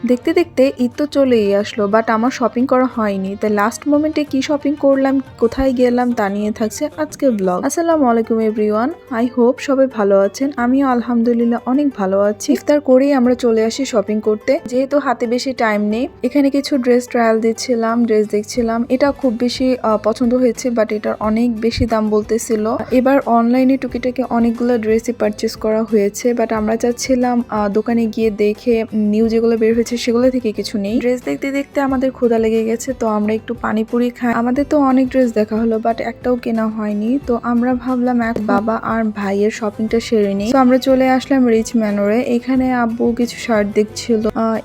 দেখতে দেখতে ঈদ তো চলেই আসলো, বাট আমার শপিং করা হয়নি। তাই লাস্ট মোমেন্টে কি শপিং করলাম, কোথায় গেলাম তা নিয়ে থাকছে আজকের ব্লগ। আসসালামু আলাইকুম এভরিওয়ান, আই হোপ সবাই ভালো আছেন। আমিও আলহামদুলিল্লাহ অনেক ভালো আছি। ইফতার করেই আমরা চলে আসি শপিং করতে, যেহেতু হাতে বেশি টাইম নেই। এখানে কিছু ড্রেস ট্রায়াল দিচ্ছিলাম, ড্রেস দেখছিলাম। এটা খুব বেশি পছন্দ হয়েছে, বাট এটার অনেক বেশি দাম বলতেছিল। এবার অনলাইনে টুকিটাকি অনেকগুলো ড্রেসই পারচেস করা হয়েছে, বাট আমরা চাচ্ছিলাম দোকানে গিয়ে দেখে নিউ যেগুলো বের হয়েছে সেগুলো থেকে কিছু নেই। ড্রেস দেখতে দেখতে আমাদের ক্ষুধা লেগে গেছে, তো আমরা একটু পানিপুরি খাই। আমাদের তো অনেক ড্রেস দেখা হলো, বাট একটাও কেনা হয়নি। তো আমরা ভাবলাম এক বাবা আর ভাইয়ের শপিংটা সেরে নিই। তো আমরা চলে আসলাম রিচ ম্যানরে। এখানে আব্বু কিছু শার্ট দেখছিল,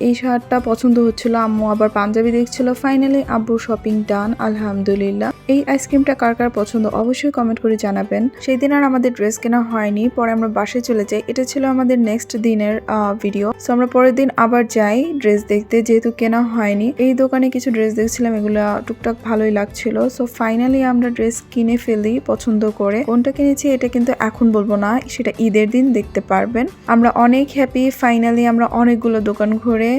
এই শার্টটা পছন্দ হচ্ছিল, আম্মু আবার পাঞ্জাবি দেখছিল। ফাইনালি আব্বু শপিং ডান, আলহামদুলিল্লাহ। এই আইসক্রিমটা কার কার পছন্দ অবশ্যই কমেন্ট করে জানাবেন। সেই দিন আর আমাদের ড্রেস কেনা হয়নি, পরে আমরা বাসায় চলে যাই। এটা ছিল আমাদের নেক্সট দিনের ভিডিও। সো আমরা পরের দিন আবার যাই ড্রেস দেখতে, যেহেতু কেনা হয়নি। এই দোকানে কিছু ড্রেস দেখছিলাম, এগুলা টুকটাক ভালোই লাগছিল। সো ফাইনালি আমরা ড্রেস কিনে ফেলি পছন্দ করে। কোনটা কিনেছি এটা কিন্তু এখন বলবো না, সেটা ঈদের দিন দেখতে পারবেন। আমরা অনেক হ্যাপি, ফাইনালি আমরা অনেকগুলো দোকান ঘুরে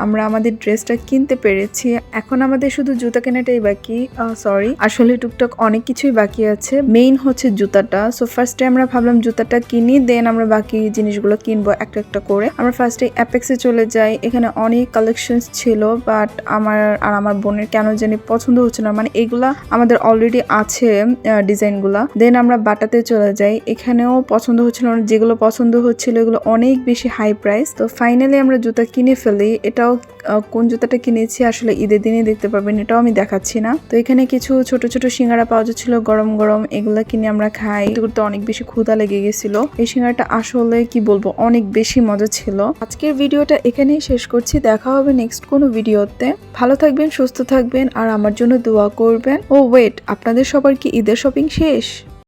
আমরা আমাদের ড্রেসটা কিনতে পেরেছি। এখন আমাদের শুধু জুতা কেনাটাই বাকি, সরি আসলে টুকটাক অনেক কিছুই বাকি আছে। মেইন হচ্ছে জুতাটা। সো ফার্স্টে আমরা ভাবলাম জুতাটা কিনি, দেন আমরা বাকি জিনিসগুলো কিনবো একটা একটা করে। আমরা ফার্স্টে অ্যাপেক্সে চলে যাই। এখানে অনেক কালেকশনস ছিল, বাট আমার আর আমার বোনের কেন জানি পছন্দ হচ্ছে না, মানে এগুলা আমাদের অলরেডি আছে ডিজাইনগুলা। দেন আমরা বাটাতে চলে যাই, এখানেও পছন্দ হচ্ছিল না। যেগুলো পছন্দ হচ্ছিল এগুলো অনেক বেশি হাই প্রাইস। তো ফাইনালি আমরা জুতা কিনে ফেলি। এটাও কোন জুতাটা কিনেছি আসলে ঈদের দিনে দেখতে পারবেন, এটাও আমি দেখাচ্ছি না। তো এখানে কিছু ছোট ছোট সিঙ্গারা পাওয়া যাচ্ছিল গরম গরম, এগুলা কিনে আমরা খাই। করতে অনেক বেশি ক্ষুধা লেগে গেছিল। এই সিঙ্গারাটা আসলে কি বলবো, অনেক বেশি মজা ছিল। আজকের ভিডিওটা এখানেই শেষ করছি, দেখা হবে নেক্সট কোনো ভিডিওতে। ভালো থাকবেন, সুস্থ থাকবেন, আর আমার জন্য দোয়া করবেন। ও ওয়েট, আপনাদের সবার কি ঈদের শপিং শেষ?